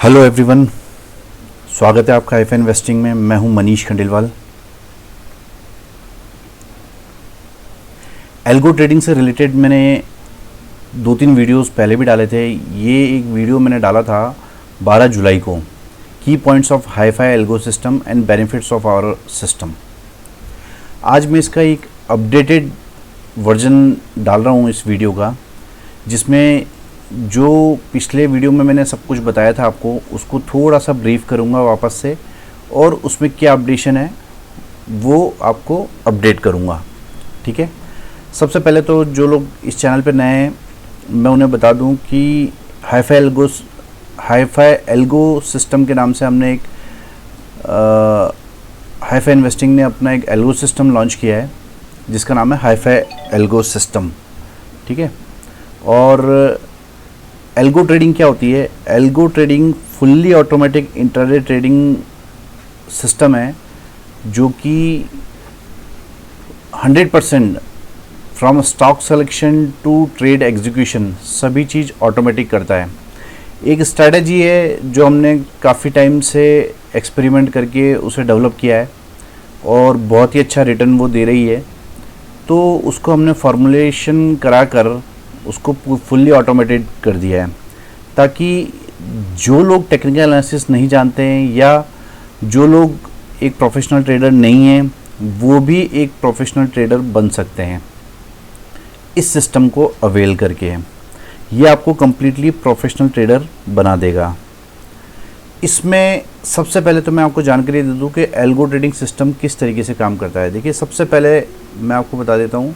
Hello everyone, स्वागत है आपका एफ इन्वेस्टिंग में। मैं हूं मनीष खंडेलवाल। एल्गो ट्रेडिंग से रिलेटेड मैंने 2-3 वीडियोस पहले भी डाले थे। ये एक वीडियो मैंने डाला था 12 जुलाई को, की points of hi-fi algo system and benefits of our system. आज मैं इसका एक अपडेटेड वर्जन डाल रहा हूँ इस वीडियो का, जिसमें जो पिछले वीडियो में मैंने सब कुछ बताया था आपको, उसको थोड़ा सा ब्रीफ करूंगा वापस से, और उसमें क्या अपडेशन है वो आपको अपडेट करूंगा। ठीक है। सबसे पहले तो जो लोग इस चैनल पे नए हैं, मैं उन्हें बता दूं कि हाई-फाई एल्गो सिस्टम के नाम से हमने एक हाई-फाई इन्वेस्टिंग ने अपना एक एल्गो सिस्टम लॉन्च किया है, जिसका नाम है हाई-फाई एल्गो सिस्टम। ठीक है। और एल्गो ट्रेडिंग क्या होती है? Algo trading fully automatic intraday trading system है, जो कि 100% from stock selection to trade execution सभी चीज़ ऑटोमेटिक करता है। एक स्ट्रैटेजी है जो हमने काफ़ी टाइम से एक्सपेरिमेंट करके उसे डेवलप किया है और बहुत ही अच्छा रिटर्न वो दे रही है। तो उसको हमने फॉर्मुलेशन कराकर उसको फुल्ली ऑटोमेटेड कर दिया है, ताकि जो लोग टेक्निकल एनालिसिस नहीं जानते हैं या जो लोग एक प्रोफेशनल ट्रेडर नहीं हैं, वो भी एक प्रोफेशनल ट्रेडर बन सकते हैं इस सिस्टम को अवेल करके। ये आपको कम्प्लीटली प्रोफेशनल ट्रेडर बना देगा। इसमें सबसे पहले तो मैं आपको जानकारी दे दूं कि एल्गो ट्रेडिंग सिस्टम किस तरीके से काम करता है। देखिए, सबसे पहले मैं आपको बता देता हूँ,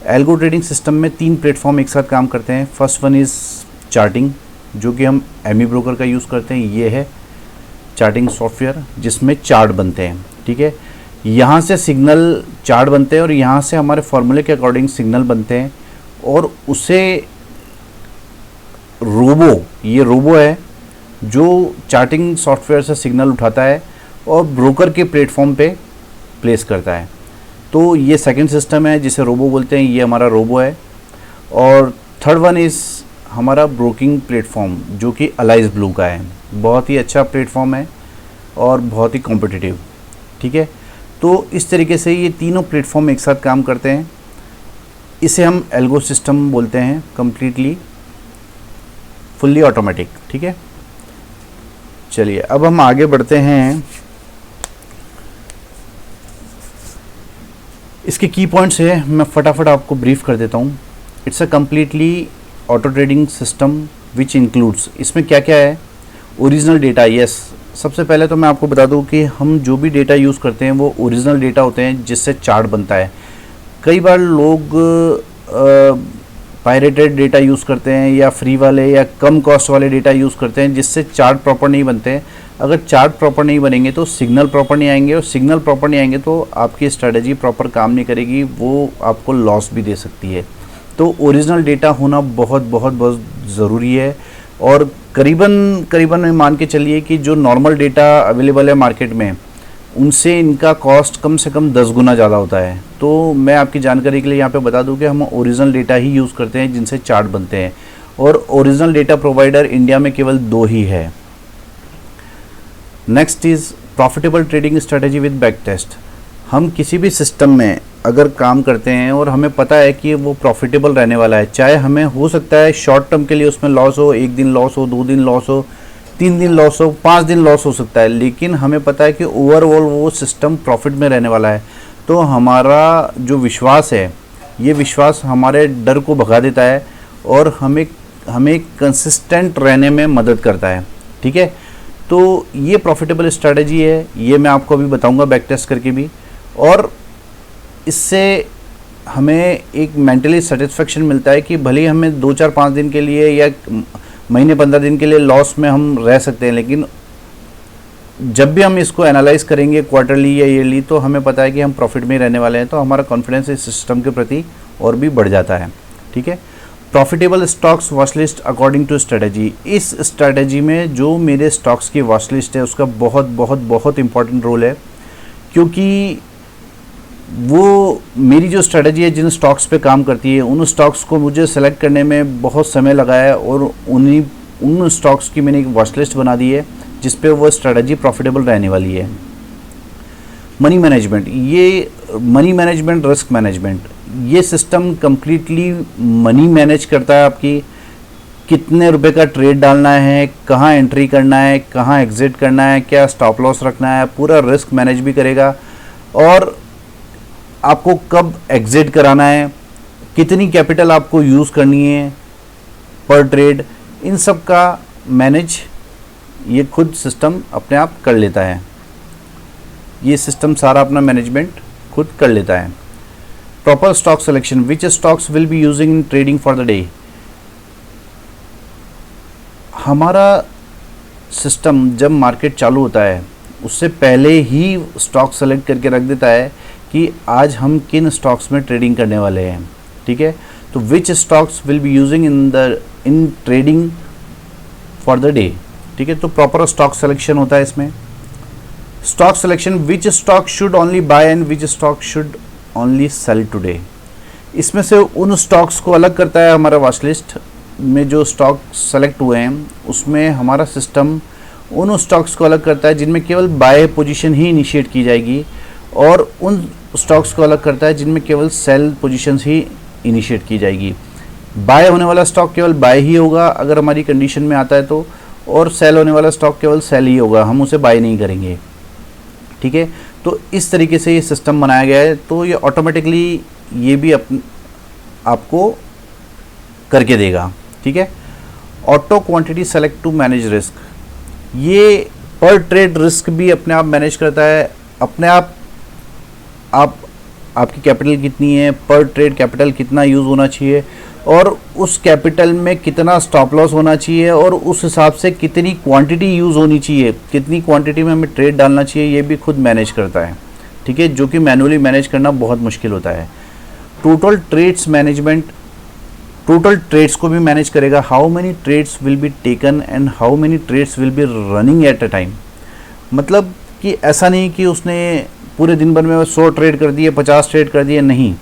एल्गो ट्रेडिंग सिस्टम में 3 प्लेटफॉर्म एक साथ काम करते हैं। फर्स्ट वन इज़ चार्टिंग, जो कि हम एमी ब्रोकर का यूज़ करते हैं। ये है चार्टिंग सॉफ्टवेयर जिसमें चार्ट बनते हैं। ठीक है। यहाँ से सिग्नल चार्ट बनते हैं और यहाँ से हमारे फॉर्मूले के अकॉर्डिंग सिग्नल बनते हैं, और उसे ये रोबो है जो चार्टिंग सॉफ्टवेयर से सिग्नल उठाता है और ब्रोकर के प्लेटफॉर्म पे प्लेस करता है। तो ये सेकंड सिस्टम है जिसे रोबो बोलते हैं, ये हमारा रोबो है। और थर्ड वन इज़ हमारा ब्रोकिंग प्लेटफॉर्म, जो कि अलाइज ब्लू का है। बहुत ही अच्छा प्लेटफॉर्म है और बहुत ही कॉम्पिटिटिव। ठीक है। तो इस तरीके से ये तीनों प्लेटफॉर्म एक साथ काम करते हैं। इसे हम एल्गो सिस्टम बोलते हैं, कम्प्लीटली फुल्ली ऑटोमेटिक। ठीक है। चलिए, अब हम आगे बढ़ते हैं। इसके की पॉइंट्स है, मैं फटाफट आपको ब्रीफ कर देता हूँ। It's a completely auto trading system which includes, इसमें क्या क्या है? Original data. यस, सबसे पहले तो मैं आपको बता दूं कि हम जो भी डेटा यूज़ करते हैं वो ओरिजिनल डेटा होते हैं, जिससे चार्ट बनता है। कई बार लोग पायरेटेड डेटा यूज़ करते हैं या फ्री वाले या कम कॉस्ट वाले डेटा यूज़ करते हैं, जिससे चार्ट प्रॉपर नहीं बनते हैं। अगर चार्ट प्रॉपर नहीं बनेंगे तो सिग्नल प्रॉपर नहीं आएंगे, और सिग्नल प्रॉपर नहीं आएंगे तो आपकी स्ट्रेटजी प्रॉपर काम नहीं करेगी, वो आपको लॉस भी दे सकती है। तो ओरिजिनल डेटा होना बहुत बहुत बहुत ज़रूरी है। और करीबन मान के चलिए कि जो नॉर्मल डेटा अवेलेबल है मार्केट में, उनसे इनका कॉस्ट कम से कम 10 गुना ज़्यादा होता है। तो मैं आपकी जानकारी के लिए यहाँ पे बता दूँ कि हम ओरिजिनल डेटा ही यूज़ करते हैं जिनसे चार्ट बनते हैं, और ओरिजिनल डेटा प्रोवाइडर इंडिया में केवल 2 ही है। Next is profitable trading strategy with back test. हम किसी भी सिस्टम में अगर काम करते हैं और हमें पता है कि वो प्रॉफिटेबल रहने वाला है, चाहे हमें हो सकता है शॉर्ट टर्म के लिए उसमें लॉस हो, 1 दिन लॉस हो, 2 दिन लॉस हो, 3 दिन लॉस हो, 5 दिन लॉस हो सकता है, लेकिन हमें पता है कि ओवरऑल वो सिस्टम प्रॉफिट में रहने वाला है। तो हमारा जो विश्वास है, ये विश्वास हमारे डर को भगा देता है और हमें कंसिस्टेंट रहने में मदद करता है। ठीक है। तो ये प्रॉफिटेबल स्ट्रैटेजी है, ये मैं आपको अभी बताऊंगा बैक टेस्ट करके भी। और इससे हमें एक मेंटली सेटिस्फेक्शन मिलता है कि भले ही हमें 2, 4, 5 दिन के लिए या महीने 15 दिन के लिए लॉस में हम रह सकते हैं, लेकिन जब भी हम इसको एनालाइज करेंगे क्वार्टरली या ईयरली, तो हमें पता है कि हम प्रॉफिट में ही रहने वाले हैं। तो हमारा कॉन्फिडेंस इस सिस्टम के प्रति और भी बढ़ जाता है। ठीक है। Profitable stocks watch list according to strategy. इस स्ट्रेटजी में जो मेरे स्टॉक्स की वॉच लिस्ट है उसका बहुत बहुत बहुत इंपॉर्टेंट रोल है, क्योंकि वो मेरी जो स्ट्रेटजी है जिन स्टॉक्स पे काम करती है, उन स्टॉक्स को मुझे सेलेक्ट करने में बहुत समय लगा है और उन स्टॉक्स की मैंने एक वॉच लिस्ट बना दी है जिस पे वो स्ट्रेटजी प्रॉफिटेबल रहने वाली है। मनी मैनेजमेंट, ये मनी मैनेजमेंट, रिस्क मैनेजमेंट, ये सिस्टम कंप्लीटली मनी मैनेज करता है। आपकी कितने रुपए का ट्रेड डालना है, कहाँ एंट्री करना है, कहाँ एग्जिट करना है, क्या स्टॉप लॉस रखना है, पूरा रिस्क मैनेज भी करेगा। और आपको कब एग्जिट कराना है, कितनी कैपिटल आपको यूज़ करनी है पर ट्रेड, इन सब का मैनेज ये खुद सिस्टम अपने आप कर लेता है। ये सिस्टम सारा अपना मैनेजमेंट खुद कर लेता है। Proper stock selection, which stocks will be using in trading for the day. हमारा सिस्टम जब मार्केट चालू होता है उससे पहले ही स्टॉक सेलेक्ट करके रख देता है कि आज हम किन स्टॉक्स में ट्रेडिंग करने वाले हैं। ठीक है, तो which stocks will be using in trading for the day. ठीक है, तो प्रॉपर स्टॉक सिलेक्शन होता है इसमें। Stock selection, which stock should only buy and which stock should only sell today. इसमें से उन स्टॉक्स को अलग करता है हमारा वॉच लिस्ट में जो स्टॉक सेलेक्ट हुए हैं, उसमें हमारा सिस्टम उन स्टॉक्स को अलग करता है जिनमें केवल बाय पोजीशन ही इनिशिएट की जाएगी, और उन स्टॉक्स को अलग करता है जिनमें केवल सेल पोजीशंस ही इनिशिएट की जाएगी। बाय होने वाला स्टॉक केवल बाय ही होगा अगर हमारी कंडीशन में आता है तो, और सेल होने वाला स्टॉक केवल सेल ही होगा, हम उसे बाय नहीं करेंगे। ठीक है, तो इस तरीके से ये सिस्टम बनाया गया है, तो ये ऑटोमेटिकली ये भी आपको करके देगा। ठीक है, auto quantity select to manage risk, ये पर ट्रेड रिस्क भी अपने आप मैनेज करता है। अपने आप आपकी कैपिटल कितनी है, पर ट्रेड कैपिटल कितना यूज़ होना चाहिए, और उस कैपिटल में कितना स्टॉप लॉस होना चाहिए, और उस हिसाब से कितनी क्वांटिटी यूज़ होनी चाहिए, कितनी क्वांटिटी में हमें ट्रेड डालना चाहिए, ये भी खुद मैनेज करता है। ठीक है, जो कि मैनुअली मैनेज करना बहुत मुश्किल होता है। Total trades management, total trades को भी मैनेज करेगा। How many trades will be taken and how many trades will be running at a time. मतलब कि ऐसा नहीं कि उसने पूरे दिन भर में 100 ट्रेड कर दिए, 50 ट्रेड कर दिए, नहीं,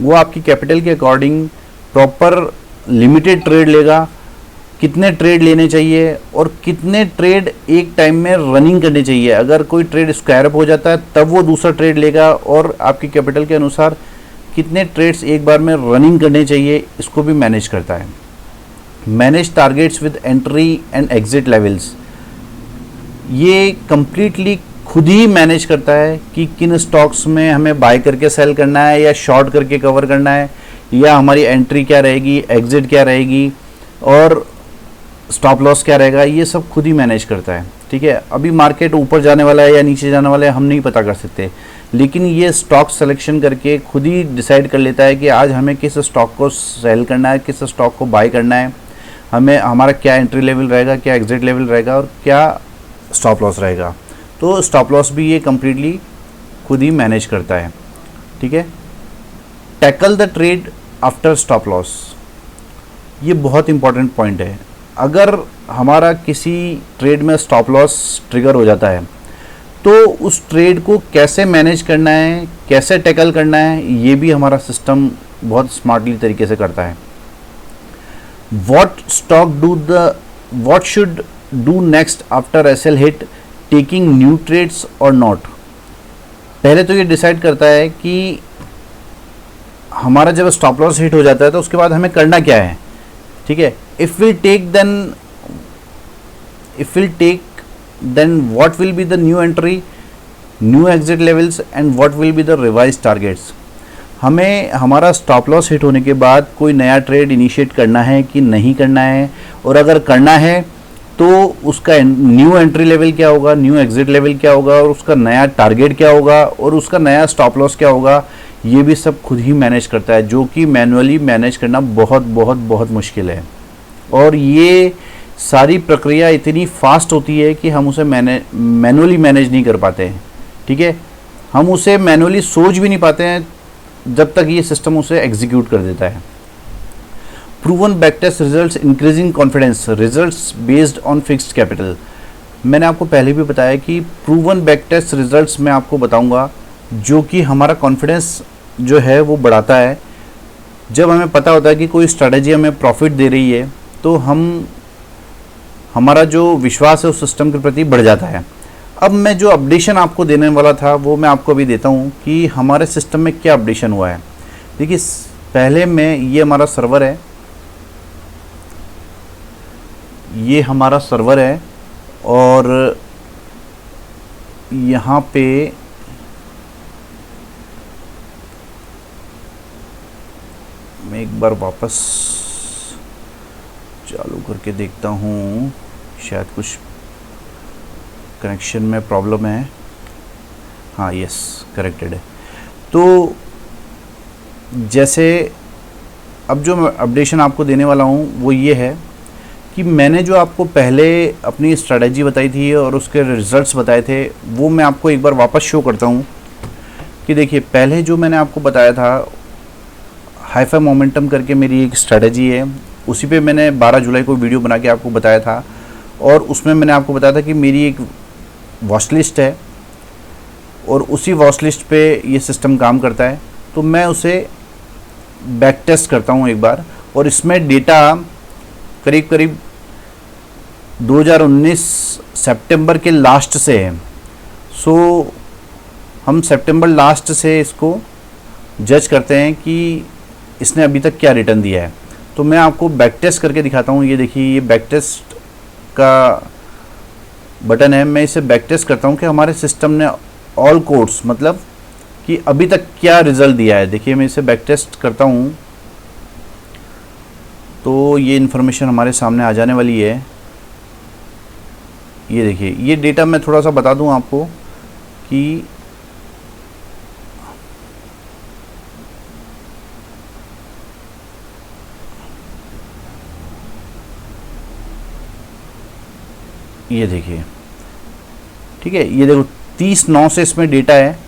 वो आपकी कैपिटल के अकॉर्डिंग प्रॉपर लिमिटेड ट्रेड लेगा, कितने ट्रेड लेने चाहिए और कितने ट्रेड एक टाइम में रनिंग करने चाहिए। अगर कोई ट्रेड स्क्वायर अप हो जाता है तब वो दूसरा ट्रेड लेगा, और आपकी कैपिटल के अनुसार कितने ट्रेड्स एक बार में रनिंग करने चाहिए, इसको भी मैनेज करता है। Manage targets with entry and exit levels, ये कंप्लीटली खुद ही मैनेज करता है कि किन स्टॉक्स में हमें बाय करके सेल करना है या शॉर्ट करके कवर करना है, या हमारी एंट्री क्या रहेगी, एग्जिट क्या रहेगी, और स्टॉप लॉस क्या रहेगा, ये सब खुद ही मैनेज करता है। ठीक है, अभी मार्केट ऊपर जाने वाला है या नीचे जाने वाला है हम नहीं पता कर सकते, लेकिन ये स्टॉक सिलेक्शन करके खुद ही डिसाइड कर लेता है कि आज हमें किस स्टॉक को सेल करना है, किस स्टॉक को बाय करना है, हमें हमारा क्या एंट्री लेवल रहेगा, क्या एग्जिट लेवल रहेगा, और क्या स्टॉप लॉस रहेगा। तो स्टॉप लॉस भी ये कम्प्लीटली खुद ही मैनेज करता है। ठीक है, tackle the trade after stop loss, ये बहुत इंपॉर्टेंट पॉइंट है। अगर हमारा किसी ट्रेड में स्टॉप लॉस ट्रिगर हो जाता है तो उस ट्रेड को कैसे मैनेज करना है, कैसे टैकल करना है, ये भी हमारा सिस्टम बहुत स्मार्टली तरीके से करता है। what should do next after SL hit, taking new trades or not। पहले तो ये डिसाइड करता है कि हमारा जब स्टॉप लॉस हिट हो जाता है तो उसके बाद हमें करना क्या है। ठीक है, if will take then what will be the new entry, new exit levels and what will be the revised targets। हमें हमारा स्टॉप लॉस हिट होने के बाद कोई नया ट्रेड इनिशिएट करना है कि नहीं करना है, और अगर करना है तो उसका न्यू एंट्री लेवल क्या होगा, न्यू एग्जिट लेवल क्या होगा, और उसका नया टारगेट क्या होगा, और उसका नया स्टॉप लॉस क्या होगा, ये भी सब खुद ही मैनेज करता है, जो कि मैनुअली मैनेज करना बहुत बहुत बहुत मुश्किल है। और ये सारी प्रक्रिया इतनी फास्ट होती है कि हम उसे मैनुअली मैनेज नहीं कर पाते हैं। ठीक है, हम उसे मैनुअली सोच भी नहीं पाते हैं जब तक ये सिस्टम उसे एग्जीक्यूट कर देता है। Proven backtest results increasing confidence, results based on fixed capital. मैंने आपको पहले भी बताया कि प्रूवन बैकटेस्ट रिजल्ट्स मैं आपको बताऊंगा जो कि हमारा कॉन्फिडेंस जो है वो बढ़ाता है। जब हमें पता होता है कि कोई स्ट्रैटेजी हमें प्रॉफिट दे रही है तो हम हमारा जो विश्वास है उस सिस्टम के प्रति बढ़ जाता है। अब मैं जो अपडेशन आपको देने वाला था वो मैं आपको अभी देता हूँ कि हमारे सिस्टम में क्या अपडेशन हुआ है। देखिए पहले में ये हमारा सर्वर है, ये हमारा सर्वर है और यहाँ पे मैं एक बार वापस चालू करके देखता हूँ, शायद कुछ कनेक्शन में प्रॉब्लम है। हाँ यस करेक्टेड है। तो जैसे अब जो मैं अपडेशन आपको देने वाला हूँ वो ये है कि मैंने जो आपको पहले अपनी स्ट्रेटजी बताई थी और उसके रिजल्ट्स बताए थे वो मैं आपको एक बार वापस शो करता हूँ कि देखिए पहले जो मैंने आपको बताया था हाईफाई मोमेंटम करके मेरी एक स्ट्रेटजी है, उसी पे मैंने 12 जुलाई को वीडियो बना के आपको बताया था और उसमें मैंने आपको बताया था कि मेरी एक वॉच लिस्ट है और उसी वॉच लिस्ट पे ये सिस्टम काम करता है। तो मैं उसे बैक टेस्ट करता हूँ एक बार और इसमें डेटा करीब करीब 2019 सितंबर के लास्ट से है। सो हम सितंबर लास्ट से इसको जज करते हैं कि इसने अभी तक क्या रिटर्न दिया है। तो मैं आपको बैक टेस्ट करके दिखाता हूँ। ये देखिए ये बैक टेस्ट का बटन है, मैं इसे बैक टेस्ट करता हूँ कि हमारे सिस्टम ने ऑल कोड्स मतलब कि अभी तक क्या रिजल्ट दिया है। देखिए मैं इसे बैक टेस्ट करता हूँ तो ये इन्फॉर्मेशन हमारे सामने आ जाने वाली है। ये देखिए ये डेटा मैं थोड़ा सा बता दूं आपको कि ये देखिए ठीक है, ये देखो 30/9 से इसमें डेटा है,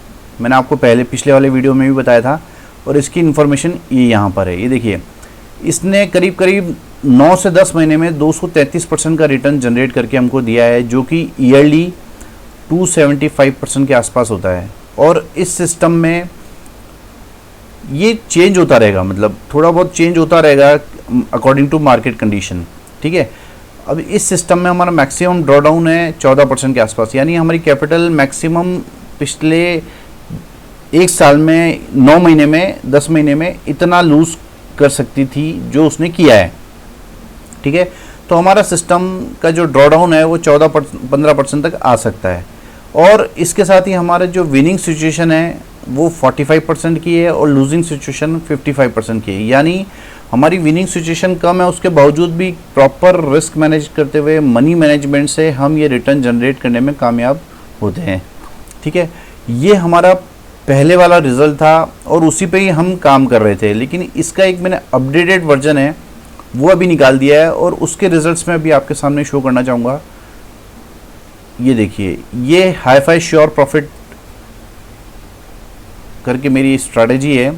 मैंने आपको पहले पिछले वाले वीडियो में भी बताया था और इसकी इन्फॉर्मेशन ये यहाँ पर है। ये देखिए इसने करीब करीब 9 से 10 महीने में 233% का रिटर्न जनरेट करके हमको दिया है, जो कि ईयरली 275% के आसपास होता है। और इस सिस्टम में ये चेंज होता रहेगा, मतलब थोड़ा बहुत चेंज होता रहेगा अकॉर्डिंग टू मार्केट कंडीशन, ठीक है। अब इस सिस्टम में हमारा मैक्सिमम ड्रॉडाउन है 14% के आसपास, यानी हमारी कैपिटल मैक्सिमम पिछले एक साल में 9 महीने में 10 महीने में इतना लूज कर सकती थी जो उसने किया है, ठीक है। तो हमारा सिस्टम का जो ड्रॉडाउन है वो 14-15% तक आ सकता है। और इसके साथ ही हमारा जो विनिंग सिचुएशन है वो 45% की है और लूजिंग सिचुएशन 55% की है। यानी हमारी विनिंग सिचुएशन कम है, उसके बावजूद भी प्रॉपर रिस्क मैनेज करते हुए मनी मैनेजमेंट से हम ये रिटर्न जनरेट करने में कामयाब होते हैं, ठीक है। ये हमारा पहले वाला रिजल्ट था और उसी पे ही हम काम कर रहे थे, लेकिन इसका एक मैंने अपडेटेड वर्जन है वो अभी निकाल दिया है और उसके रिजल्ट्स में अभी आपके सामने शो करना चाहूँगा। ये देखिए ये हाईफाई श्योर प्रॉफिट करके मेरी स्ट्रैटेजी है।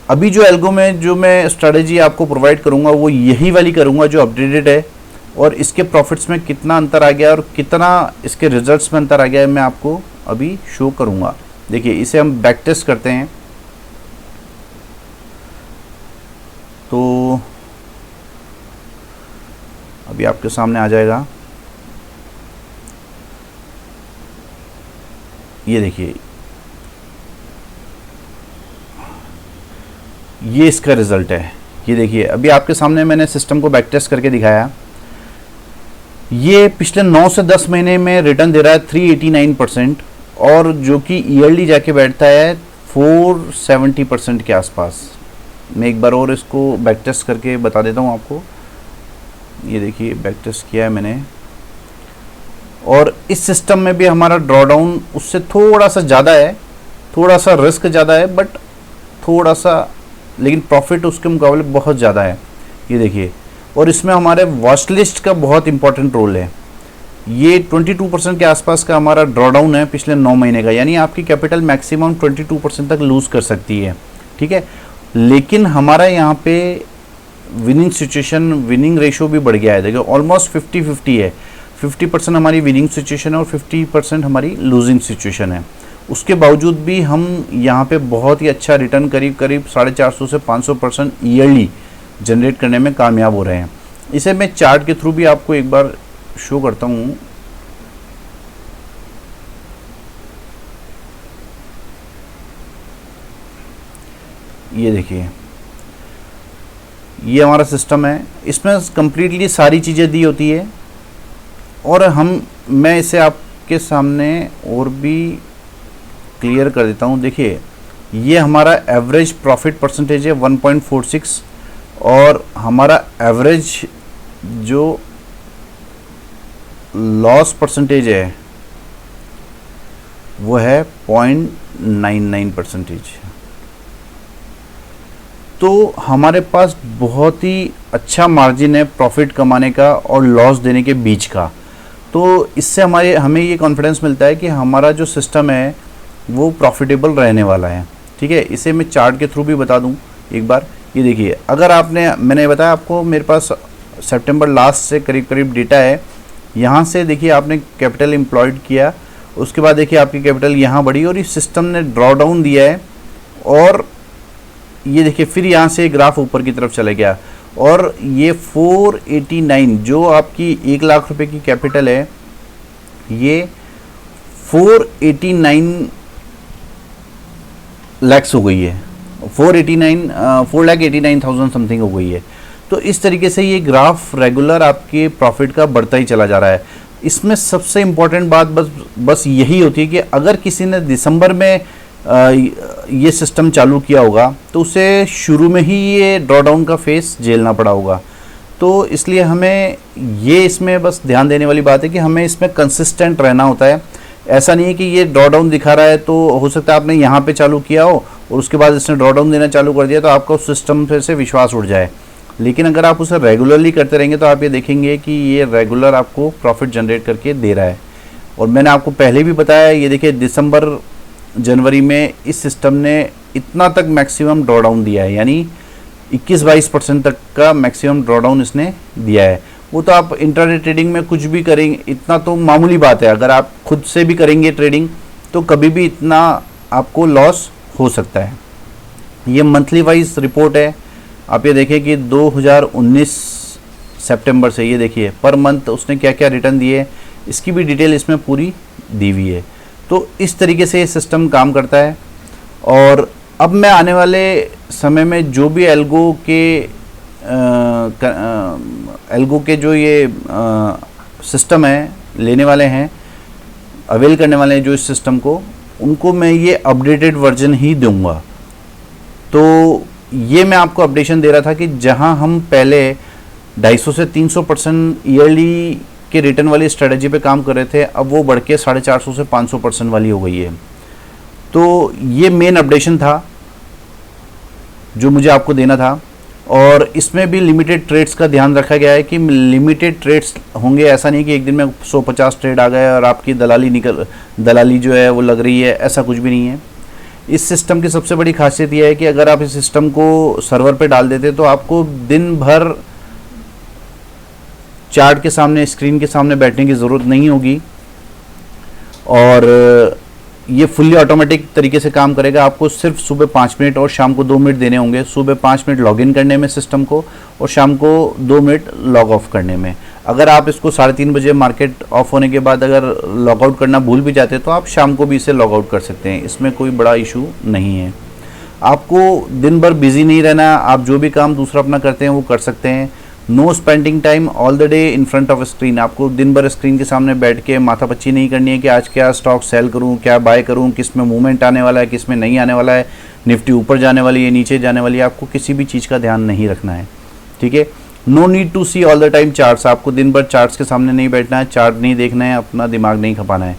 अभी जो एल्गो में जो मैं स्ट्रैटेजी आपको प्रोवाइड करूँगा वो यही वाली करूँगा जो अपडेटेड है, और इसके प्रॉफिट्स में कितना अंतर आ गया और कितना इसके रिजल्ट्स में अंतर आ गया है मैं आपको अभी शो करूँगा। देखिए इसे हम बैक टेस्ट करते हैं तो अभी आपके सामने आ जाएगा। ये देखिए ये इसका रिजल्ट है। ये देखिए अभी आपके सामने मैंने सिस्टम को बैक टेस्ट करके दिखाया। ये पिछले 9 से 10 महीने में रिटर्न दे रहा है 389% और जो कि ईयरली जाके बैठता है 470% के आसपास। मैं एक बार और इसको बैक टेस्ट करके बता देता हूँ आपको। ये देखिए बैक टेस्ट किया है मैंने और इस सिस्टम में भी हमारा ड्रॉडाउन उससे थोड़ा सा ज़्यादा है, थोड़ा सा रिस्क ज़्यादा है, बट थोड़ा सा, लेकिन प्रॉफिट उसके मुकाबले बहुत ज़्यादा है। ये देखिए, और इसमें हमारे वॉच लिस्ट का बहुत इंपॉर्टेंट रोल है। ये 22% के आसपास का हमारा ड्रॉडाउन है पिछले 9 महीने का, यानी आपकी कैपिटल मैक्सिमम 22% तक लूज़ कर सकती है, ठीक है। लेकिन हमारा यहाँ पे विनिंग सिचुएशन, विनिंग रेशो भी बढ़ गया है। देखिए ऑलमोस्ट 50-50 है। 50% हमारी विनिंग सिचुएशन है और 50% हमारी लूजिंग सिचुएशन है। उसके बावजूद भी हम यहाँ पे बहुत ही अच्छा रिटर्न करीब करीब 450 से 500% ईयरली जनरेट करने में कामयाब हो रहे हैं। इसे मैं चार्ट के थ्रू भी आपको एक बार शो करता हूँ। ये देखिए, ये हमारा सिस्टम है, इसमें कंप्लीटली सारी चीज़ें दी होती है। और मैं इसे आपके सामने और भी क्लियर कर देता हूँ। देखिए, ये हमारा एवरेज प्रॉफिट परसेंटेज है 1.46 और हमारा एवरेज जो लॉस परसेंटेज है वो है 0.99%। तो हमारे पास बहुत ही अच्छा मार्जिन है प्रॉफिट कमाने का और लॉस देने के बीच का। तो इससे हमें ये कॉन्फिडेंस मिलता है कि हमारा जो सिस्टम है वो प्रॉफिटेबल रहने वाला है। ठीक है, इसे मैं चार्ट के थ्रू भी बता दूं एक बार। ये देखिए, अगर मैंने बताया आपको, मेरे पास सितंबर लास्ट से करीब करीब डेटा है। यहाँ से देखिए, आपने कैपिटल एम्प्लॉयड किया, उसके बाद देखिए आपकी कैपिटल यहाँ बढ़ी और इस सिस्टम ने ड्रॉ डाउन दिया है। और ये देखिए, फिर यहाँ से ग्राफ ऊपर की तरफ चला गया और ये 489 जो आपकी 1 लाख रुपए की कैपिटल है, ये 489 लैक्स हो गई है, 4,89,000 समथिंग हो गई है। तो इस तरीके से ये ग्राफ रेगुलर आपके प्रॉफिट का बढ़ता ही चला जा रहा है। इसमें सबसे इम्पोर्टेंट बात बस यही होती है कि अगर किसी ने दिसंबर में ये सिस्टम चालू किया होगा तो उसे शुरू में ही ये ड्रॉडाउन का फेस झेलना पड़ा होगा। तो इसलिए हमें इसमें बस ध्यान देने वाली बात है कि हमें इसमें कंसिस्टेंट रहना होता है। ऐसा नहीं है कि ये ड्रॉडाउन दिखा रहा है तो हो सकता है आपने यहाँ पे चालू किया हो और उसके बाद इसने ड्रॉडाउन देना चालू कर दिया तो आपका उस सिस्टम पे से विश्वास उठ जाए। लेकिन अगर आप उसे रेगुलरली करते रहेंगे तो आप ये देखेंगे कि ये रेगुलर आपको प्रॉफिट जनरेट करके दे रहा है। और मैंने आपको पहले भी बताया, ये देखिए दिसंबर जनवरी में इस सिस्टम ने इतना तक मैक्सिमम ड्रॉडाउन दिया है, यानी 21-22% तक का मैक्सिमम ड्रॉडाउन इसने दिया है। वो तो आप इंट्राडे ट्रेडिंग में कुछ भी करेंगे, इतना तो मामूली बात है। अगर आप खुद से भी करेंगे ट्रेडिंग तो कभी भी इतना आपको लॉस हो सकता है। ये मंथली वाइज रिपोर्ट है, आप ये देखें कि 2019 सितंबर से ये देखिए पर मंथ उसने क्या क्या रिटर्न दिए, इसकी भी डिटेल इसमें पूरी दी हुई है। तो इस तरीके से ये सिस्टम काम करता है। और अब मैं आने वाले समय में जो भी एल्गो के जो ये सिस्टम है लेने वाले हैं, अवेल करने वाले हैं जो इस सिस्टम को, उनको मैं ये अपडेटेड वर्जन ही दूंगा। तो ये मैं आपको अपडेशन दे रहा था कि जहां हम पहले 250 से 300% ईयरली के रिटर्न वाली स्ट्रेटजी पे काम कर रहे थे, अब वो बढ़ के 450 से 500% वाली हो गई है। तो ये मेन अपडेशन था जो मुझे आपको देना था। और इसमें भी लिमिटेड ट्रेड्स का ध्यान रखा गया है कि लिमिटेड ट्रेड्स होंगे। ऐसा नहीं कि एक दिन में 150 ट्रेड आ गए और आपकी दलाली जो है वो लग रही है, ऐसा कुछ भी नहीं है। इस सिस्टम की सबसे बड़ी खासियत यह है कि अगर आप इस सिस्टम को सर्वर पे डाल देते तो आपको दिन भर चार्ट के सामने, स्क्रीन के सामने बैठने की ज़रूरत नहीं होगी और ये फुल्ली ऑटोमेटिक तरीके से काम करेगा। आपको सिर्फ सुबह 5 मिनट और शाम को 2 मिनट देने होंगे। सुबह 5 मिनट लॉगिन करने में सिस्टम को और शाम को 2 मिनट लॉग ऑफ करने में। अगर आप इसको 3:30 बजे मार्केट ऑफ होने के बाद अगर लॉग आउट करना भूल भी जाते तो आप शाम को भी इसे लॉग आउट कर सकते हैं, इसमें कोई बड़ा इशू नहीं है। आपको दिन भर बिजी नहीं रहना, आप जो भी काम दूसरा अपना करते हैं वो कर सकते हैं। No spending time all the day in front of screen. आपको दिन भर स्क्रीन के सामने बैठ के माथापच्ची नहीं करनी है कि आज क्या स्टॉक सेल करूं, क्या बाय करूं, किस में मूवमेंट आने वाला है, किस में नहीं आने वाला है, निफ्टी ऊपर जाने वाली है, नीचे जाने वाली है। आपको किसी भी चीज़ का ध्यान नहीं रखना है, ठीक है। No need to see all the time charts. आपको दिन भर चार्ट्स के सामने नहीं बैठना है, चार्ट नहीं देखना है, अपना दिमाग नहीं खपाना है।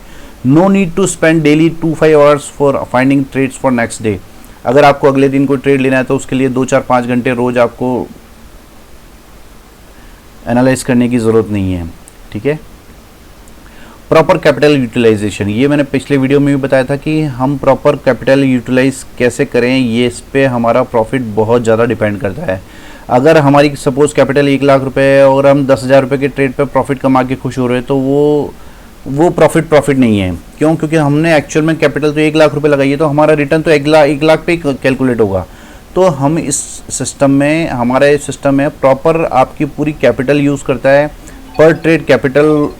No need to spend daily 2-5 hours for finding trades for next day. अगर आपको अगले दिन कोई ट्रेड लेना है तो उसके लिए 2-4-5 घंटे रोज आपको एनालाइज करने की ज़रूरत नहीं है, ठीक है। प्रॉपर कैपिटल यूटिलाइजेशन, ये मैंने पिछले वीडियो में भी बताया था कि हम प्रॉपर कैपिटल यूटिलाइज कैसे करें, ये इस पे हमारा प्रॉफिट बहुत ज़्यादा डिपेंड करता है। अगर हमारी सपोज़ कैपिटल 1 लाख रुपए है और हम 10,000 रुपये के ट्रेड पे प्रॉफिट कमा के खुश हो रहे हैं तो वो प्रॉफिट नहीं है। क्यों? क्योंकि हमने एक्चुअल में कैपिटल तो 1 लाख रुपये लगाई है तो हमारा रिटर्न तो 1 लाख पे कैलकुलेट होगा। तो हम इस सिस्टम में, हमारा ये सिस्टम है प्रॉपर आपकी पूरी कैपिटल यूज़ करता है। पर ट्रेड कैपिटल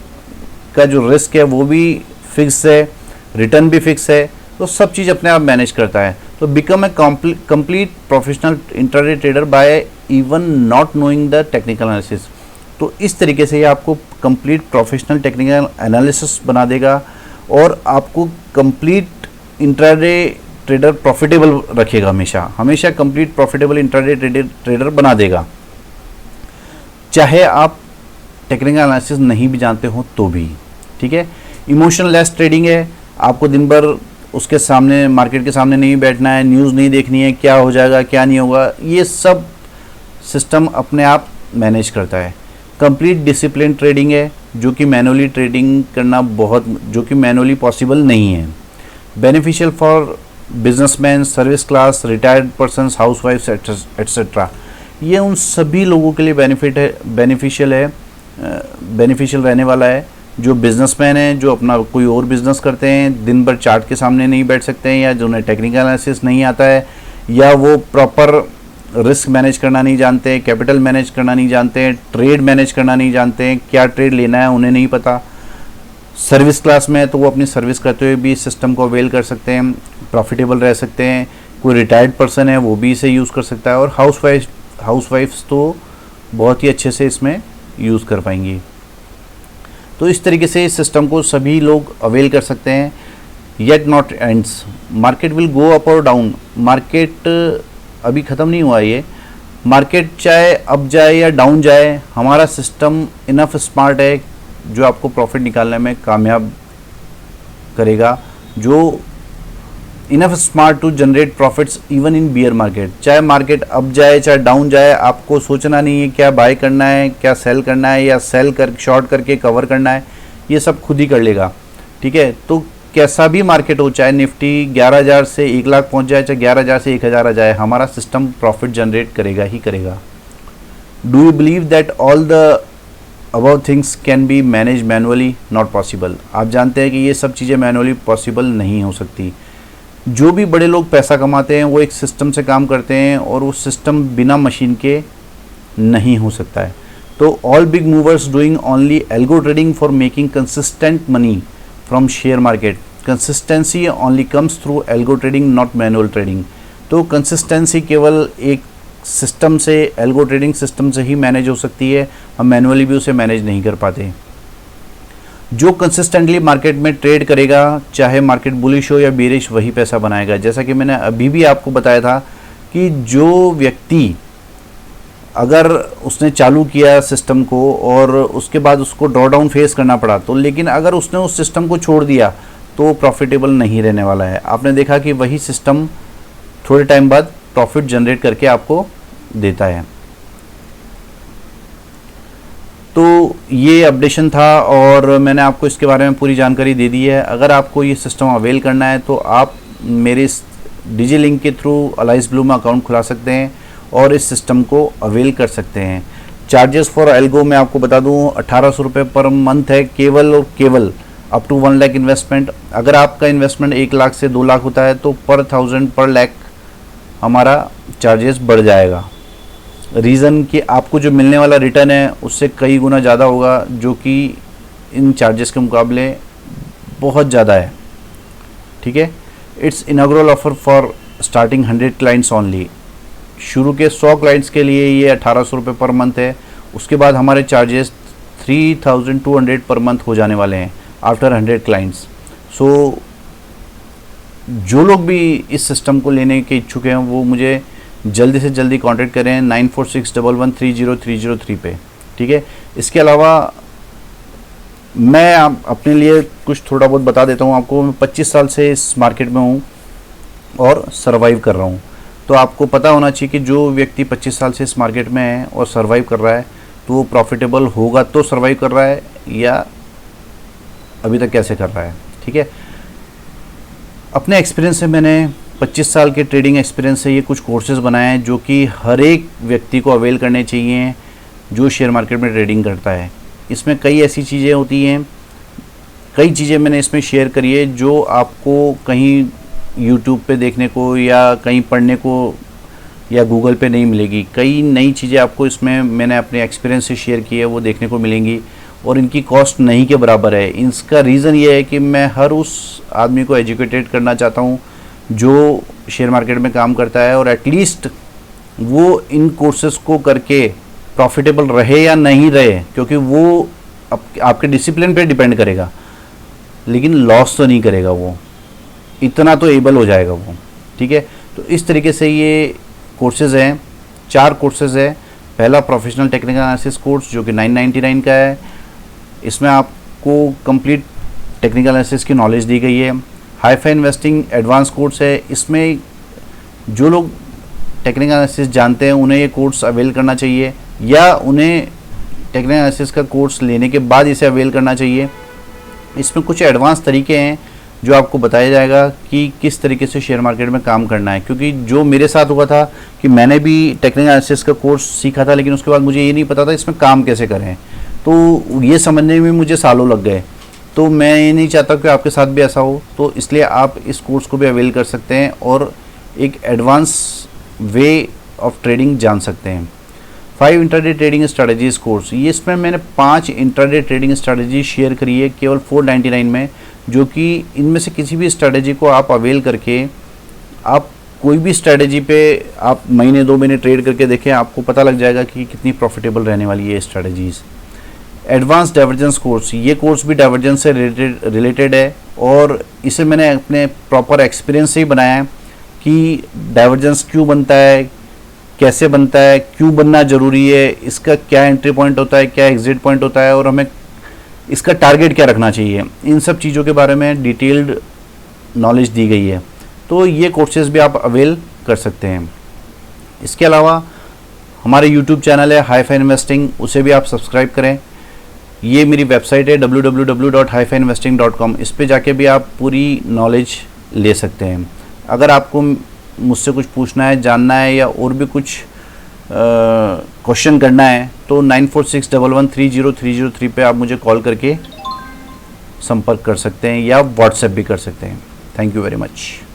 का जो रिस्क है वो भी फिक्स है, रिटर्न भी फिक्स है, तो सब चीज़ अपने आप मैनेज करता है। तो become a complete professional intraday trader by even not knowing the technical analysis. तो इस तरीके से ये आपको कंप्लीट प्रोफेशनल टेक्निकल एनालिसिस बना देगा और आपको कंप्लीट इंट्राडे ट्रेडर प्रॉफिटेबल रखेगा, हमेशा कंप्लीट प्रॉफिटेबल इंट्राडे ट्रेडर बना देगा, चाहे आप टेक्निकल एनालिसिस नहीं भी जानते हो तो भी। ठीक है, इमोशनल लेस ट्रेडिंग है। आपको दिन भर उसके सामने, मार्केट के सामने नहीं बैठना है, न्यूज़ नहीं देखनी है क्या हो जाएगा क्या नहीं होगा, ये सब सिस्टम अपने आप मैनेज करता है। कंप्लीट डिसिप्लिन ट्रेडिंग है, जो कि मैनुअली ट्रेडिंग करना जो कि मैनुअली पॉसिबल नहीं है। Beneficial for businessman, service class, retired persons, house wives etcetera. ये उन सभी लोगों के लिए बेनिफिशियल रहने वाला है। जो बिजनेसमैन हैं, जो अपना कोई और बिजनेस करते हैं, दिन भर चार्ट के सामने नहीं बैठ सकते हैं, या जिन्हें टेक्निकल एनालिसिस नहीं आता है, या वो प्रॉपर रिस्क मैनेज करना नहीं जानते हैं, कैपिटल मैनेज करना नहीं जानते हैं, ट्रेड मैनेज करना नहीं जानते हैं, क्या ट्रेड लेना है उन्हें नहीं पता। सर्विस क्लास में है तो वो अपनी सर्विस करते हुए भी इस सिस्टम को अवेल कर सकते हैं, प्रॉफिटेबल रह सकते हैं। कोई रिटायर्ड पर्सन है वो भी इसे यूज़ कर सकता है, और हाउस वाइफ्स तो बहुत ही अच्छे से इसमें यूज़ कर पाएंगी। तो इस तरीके से इस सिस्टम को सभी लोग अवेल कर सकते हैं। Yet not ends, market will go up और डाउन। मार्केट अभी ख़त्म नहीं हुआ, ये मार्केट चाहे अप जाए या डाउन जाए, हमारा सिस्टम इनफ स्मार्ट है जो आपको प्रॉफिट निकालने में कामयाब करेगा, जो enough smart to generate profits even in bear market. चाहे मार्केट अप जाए चाहे डाउन जाए, आपको सोचना नहीं है क्या बाय करना है, क्या सेल करना है, या सेल कर शॉर्ट करके कवर करना है, ये सब खुद ही कर लेगा। ठीक है, तो कैसा भी मार्केट हो, चाहे निफ्टी 11,000 से 1 लाख पहुंच जाए, चाहे 11,000 से 1,000 आ जाए, हमारा सिस्टम प्रॉफिट जनरेट करेगा ही करेगा। Do you believe that all the above things can be manage manually? Not possible. आप जानते हैं कि ये सब चीज़ें मैनुअली पॉसिबल नहीं हो सकती। जो भी बड़े लोग पैसा कमाते हैं वो एक सिस्टम से काम करते हैं, और वो सिस्टम बिना मशीन के नहीं हो सकता है। तो all big movers doing only algo trading for making consistent money from share market. Consistency only comes through algo trading, not manual trading. तो कंसिस्टेंसी केवल एक सिस्टम से, एल्गो ट्रेडिंग सिस्टम से ही मैनेज हो सकती है, हम मैनुअली भी उसे मैनेज नहीं कर पाते। जो कंसिस्टेंटली मार्केट में ट्रेड करेगा, चाहे मार्केट बुलिश हो या बेरिश, वही पैसा बनाएगा। जैसा कि मैंने अभी भी आपको बताया था कि जो व्यक्ति अगर उसने चालू किया सिस्टम को और उसके बाद उसको ड्रॉडाउन फेस करना पड़ा, तो लेकिन अगर उसने उस सिस्टम को छोड़ दिया तो वो प्रॉफिटेबल नहीं रहने वाला है। आपने देखा कि वही सिस्टम थोड़े टाइम बाद प्रॉफिट जनरेट करके आपको देता है। तो ये अपडेशन था और मैंने आपको इसके बारे में पूरी जानकारी दे दी है। अगर आपको ये सिस्टम अवेल करना है तो आप मेरे इस डिजी लिंक के थ्रू अलाइस ब्लू में अकाउंट खुला सकते हैं और इस सिस्टम को अवेल कर सकते हैं। चार्जेस फॉर एल्गो मैं आपको बता दूं 1800 रुपये पर मंथ है, केवल और केवल अप टू 1 लाख इन्वेस्टमेंट। अगर आपका इन्वेस्टमेंट 1 लाख से 2 लाख होता है तो पर 1000 पर लाख हमारा चार्जेस बढ़ जाएगा। रीज़न कि आपको जो मिलने वाला रिटर्न है उससे कई गुना ज़्यादा होगा, जो कि इन चार्जेस के मुकाबले बहुत ज़्यादा है। ठीक है, it's inaugural offer for starting 100 clients only. शुरू के 100 क्लाइंट्स के लिए ये 1800 रुपये पर मंथ है। उसके बाद हमारे चार्जेस 3200 पर मंथ हो जाने वाले हैं आफ्टर 100 क्लाइंट्स। सो जो लोग भी इस सिस्टम को लेने के इच्छुक हैं वो मुझे जल्दी से जल्दी कांटेक्ट करें 9461130303 पे। ठीक है, इसके अलावा मैं अपने लिए कुछ थोड़ा बहुत बता देता हूँ आपको। मैं 25 साल से इस मार्केट में हूँ और सरवाइव कर रहा हूँ। तो आपको पता होना चाहिए कि जो व्यक्ति 25 साल से इस मार्केट में है और सरवाइव कर रहा है तो वो प्रॉफिटेबल होगा तो सरवाइव कर रहा है या अभी तक कैसे कर रहा है। ठीक है, अपने एक्सपीरियंस से मैंने 25 साल के ट्रेडिंग एक्सपीरियंस से ये कुछ कोर्सेज़ बनाए हैं जो कि हर एक व्यक्ति को अवेल करने चाहिए जो शेयर मार्केट में ट्रेडिंग करता है। इसमें कई ऐसी चीज़ें होती हैं, कई चीज़ें मैंने इसमें शेयर करी है जो आपको कहीं यूट्यूब पे देखने को या कहीं पढ़ने को या गूगल पे नहीं मिलेगी। कई नई चीज़ें आपको इसमें मैंने अपने एक्सपीरियंस से शेयर की है वो देखने को मिलेंगी, और इनकी कॉस्ट नहीं के बराबर है। इसका रीज़न ये है कि मैं हर उस आदमी को एजुकेटेड करना चाहता हूँ जो शेयर मार्केट में काम करता है, और एटलीस्ट वो इन कोर्सेज़ को करके प्रॉफिटेबल रहे या नहीं रहे, क्योंकि वो आपके डिसिप्लिन पे डिपेंड करेगा, लेकिन लॉस तो नहीं करेगा, वो इतना तो एबल हो जाएगा वो। ठीक है, तो इस तरीके से ये कोर्सेज़ हैं, 4 कोर्सेज़ है। पहला प्रोफेशनल टेक्निकल एनालिसिस कोर्स जो कि 999 का है, इसमें आपको कंप्लीट टेक्निकल एनालिसिस की नॉलेज दी गई है। हाईफाई इन्वेस्टिंग एडवांस कोर्स है, इसमें जो लोग टेक्निकल एनालिसिस जानते हैं उन्हें ये कोर्स अवेल करना चाहिए, या उन्हें टेक्निकल एनालिसिस का कोर्स लेने के बाद इसे अवेल करना चाहिए। इसमें कुछ एडवांस तरीके हैं जो आपको बताया जाएगा कि किस तरीके से शेयर मार्केट में काम करना है, क्योंकि जो मेरे साथ हुआ था कि मैंने भी टेक्निकल एनालिसिस का कोर्स सीखा था, लेकिन उसके बाद मुझे ये नहीं पता था इसमें काम कैसे करें, तो ये समझने में मुझे सालों लग गए। तो मैं ये नहीं चाहता कि आपके साथ भी ऐसा हो, तो इसलिए आप इस कोर्स को भी अवेल कर सकते हैं और एक एडवांस वे ऑफ ट्रेडिंग जान सकते हैं। 5 इंट्राडे ट्रेडिंग स्ट्रैटेजीज कोर्स, ये इसमें मैंने 5 इंट्राडे ट्रेडिंग स्ट्रैटेजी शेयर करी है केवल 499 में, जो कि इनमें से किसी भी स्ट्रैटेजी को आप अवेल करके आप कोई भी स्ट्रैटेजी पे आप महीने 2 महीने ट्रेड करके देखें, आपको पता लग जाएगा कि कितनी प्रॉफिटेबल रहने वाली है ये स्ट्रैटेजीज़। एडवांस डाइवर्जेंस कोर्स, ये कोर्स भी डाइवर्जेंस से रिलेटेड है, और इसे मैंने अपने प्रॉपर एक्सपीरियंस से ही बनाया है कि डाइवर्जेंस क्यों बनता है, कैसे बनता है, क्यों बनना ज़रूरी है, इसका क्या एंट्री पॉइंट होता है, क्या एग्जिट पॉइंट होता है, और हमें इसका टारगेट क्या रखना चाहिए, इन सब चीज़ों के बारे में डिटेल्ड नॉलेज दी गई है। तो ये कोर्सेज़ भी आप अवेल कर सकते हैं। इसके अलावा हमारे YouTube चैनल है हाईफाई इन्वेस्टिंग, उसे भी आप सब्सक्राइब करें। ये मेरी वेबसाइट है www.highfaiinvesting.com, इस पे जाके भी आप पूरी नॉलेज ले सकते हैं। अगर आपको मुझसे कुछ पूछना है, जानना है, या और भी कुछ क्वेश्चन करना है, तो 9461130303 पे आप मुझे कॉल करके संपर्क कर सकते हैं या व्हाट्सएप भी कर सकते हैं। Thank you very much.